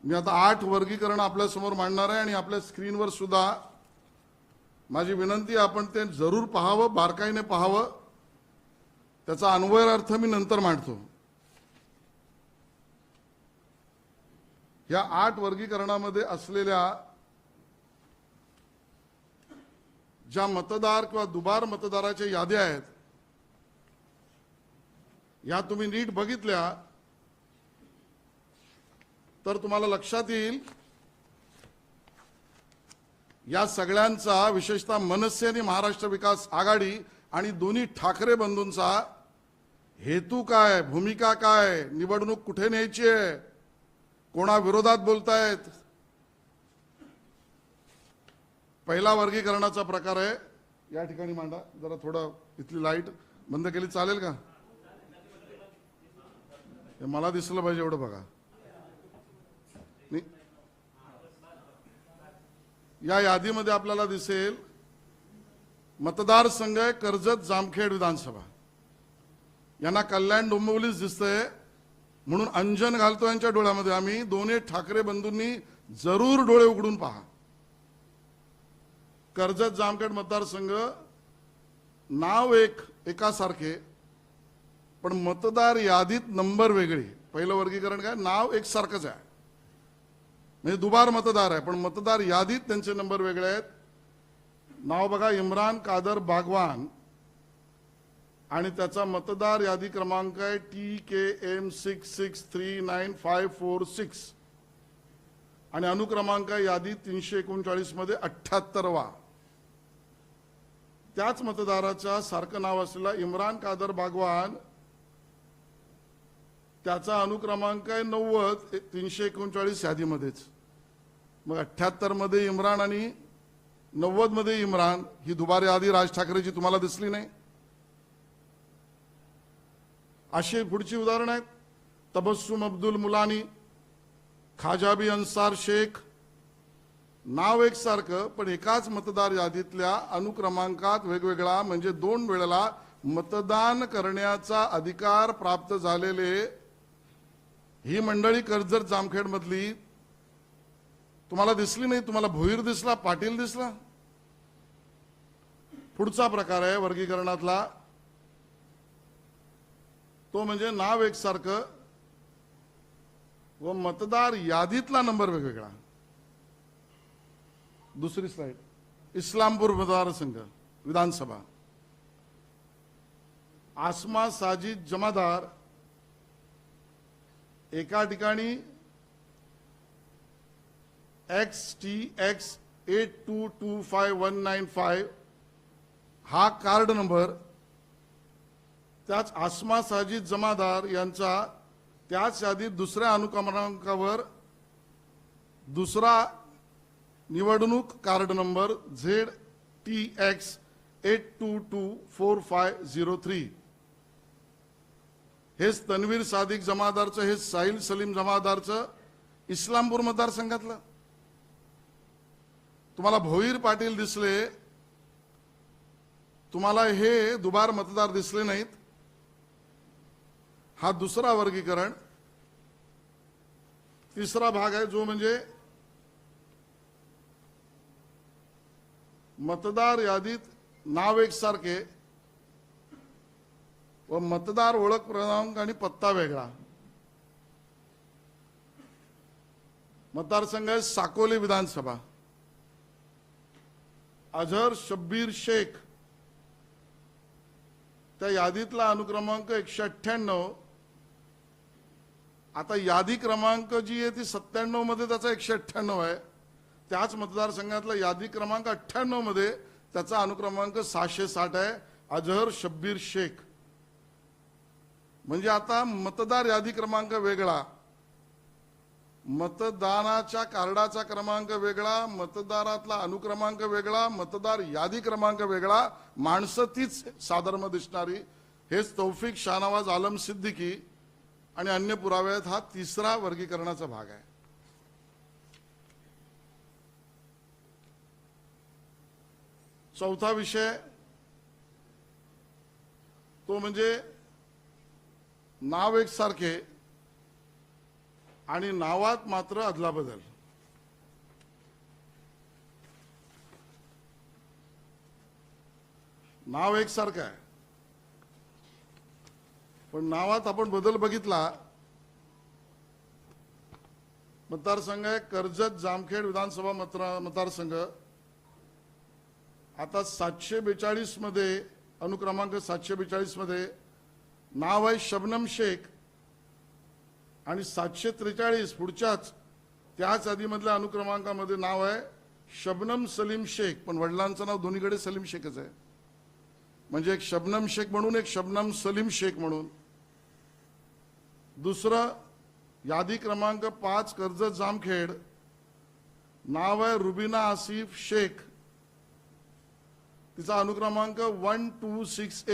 मी आता 8 वर्गीकरण आपल्या समोर मांडणार आहे आणि आपल्या स्क्रीनवर सुद्धा माझी विनंती आपण ते जरूर पाहावं, बारकाईने पाहावं. त्याचा अन्वय अर्थ मी नंतर मांडतो. या 8 वर्गीकरणामध्ये असलेल्या ज्या मतदार किंवा दुबार मतदाराच्या याद्या आहेत, या तुम्ही नीट बघितल्या तर तुम्हाला लक्षात येईल या सगळ्यांचा, विशेषतः मनसे आणि महाराष्ट्र विकास आघाडी आणि दोन्ही ठाकरे बंधूंचा हेतू काय, भूमिका काय, निवडणूक कुठे न्यायची आहे, कोणा विरोधात बोलतायत. पहिला वर्गीकरणाचा प्रकार आहे, या ठिकाणी मांडा जरा. थोडं इथली लाईट बंद केली चालेल का? हे मला दिसलं पाहिजे एवढं बघा. या यादीमध्ये आपल्याला दिसेल मतदारसंघ आहे कर्जत जामखेड विधानसभा. यांना कल्याण डोंबिवलीच दिसतंय म्हणून अंजन घालतो यांच्या डोळ्यामध्ये आम्ही. दोन्ही ठाकरे बंधूंनी जरूर डोळे उघडून पहा. कर्जत जामखेड मतदारसंघ नाव एकासारखे पण मतदार यादीत नंबर वेगळे. पहिलं वर्गीकरण काय, नाव एकसारखंच आहे म्हणजे दुबार मतदार आहे, पण मतदार यादीत त्यांचे नंबर वेगळे आहेत. नाव बघा, इम्रान कादर बागवान आणि त्याचा मतदार यादी क्रमांक आहे TKM 66394546 आणि अनुक्रमांक यादी 339 मध्ये 78वा. त्याच मतदाराचा सारखं नाव असलेला इम्रान कादर बागवान, त्याचा अनुक्रमांक आहे 90 339 यादीमध्येच. मग 78 मध्ये इम्रान आणि 90 मध्ये इम्रान, ही दुबार यादी राज ठाकरेची तुम्हाला दिसली नाही. अशी पुढची उदाहरण आहेत. तबस्सुम अब्दुल मुलानी, खाजाबी अन्सार शेख, नाव एकसारखं पण एकाच मतदार यादीतल्या अनुक्रमांकात वेगवेगळा, म्हणजे 2 वेळेला मतदान करण्याचा अधिकार प्राप्त झालेले ही मंडळी कर्जत जामखेड मधली तुम्हाला दिसली नाही. तुम्हाला भोईर दिसला, पाटील दिसला. पुढचा प्रकार आहे वर्गीकरणातला, तो म्हणजे नाव एकसारखं व मतदार यादीतला नंबर वेगवेगळा. दुसरी स्लाइड, इस्लामपूर मतदारसंघ विधानसभा. आसमा साजिद जमादार, एका ठिकाणी XTX 8225195 हा कार्ड नंबर. त्याच आसमा साजिद जमादार यांचा त्याच यादीत दुसऱ्या अनुक्रमांकावर दुसरा निवडणूक कार्ड नंबर ZTX 8224503. हेच तन्वीर सादिक जमादारचं, हे साहिल सलीम जमादारचं इस्लामपूर मतदारसंघातलं. तुम्हाला भोईर पाटील दिसले, तुम्हाला हे दुबार मतदार दिसले नाहीत. हा दुसरा वर्गीकरण. तिसरा भाग आहे जो म्हणजे मतदार यादीत नाव एकसारखे व मतदार ओळख क्रमांक आणि पत्ता वेगळा. मतदारसंघ आहे साकोली विधानसभा. अझहर शब्बीर शेख, त्या यादीतला अनुक्रमांक 198. आता यादी क्रमांक जी आहे ती 97 मध्ये त्याचा 198 आहे. त्याच मतदारसंघातला यादी क्रमांक 98 मध्ये त्याचा अनुक्रमांक 660 आहे, अझहर शब्बीर शेख. म्हणजे आता मतदार यादी क्रमांक वेगळा, मतदानाच्या कार्डाचा क्रमांक वेगळा, मतदारातला अनुक्रमांक वेगळा, मतदार यादी क्रमांक वेगळा, माणसं तीच साधर्म दिसणारी. हेच तौफिक शाहनवाज आलम सिद्दीकी आणि अन्य पुरावे आहेत. हा तिसरा वर्गीकरणाचा भाग आहे. चौथा विषय तो म्हणजे नाव एकसारखे आणि नावात मात्र अदलाबदल. नाव एकसारखं आहे, पण नावात आपण बदल बघितला. मतदारसंघ आहे कर्जत जामखेड विधानसभा मतदारसंघ. आता 742 मध्ये अनुक्रमांक 742 मध्ये नाव आहे शबनम शेख आणि 743 पुढच्याच त्याच आधीमधल्या अनुक्रमांकामध्ये नाव आहे शबनम सलीम शेख, पण वडिलांचं नाव दोन्हीकडे सलीम शेखच आहे. म्हणजे एक शबनम शेख म्हणून एक शबनम सलीम शेख म्हणून. दुसरं यादी क्रमांक 5 कर्जत जामखेड नाव आहे रुबिना आसिफ शेख, तिचा अनुक्रमांक 1268.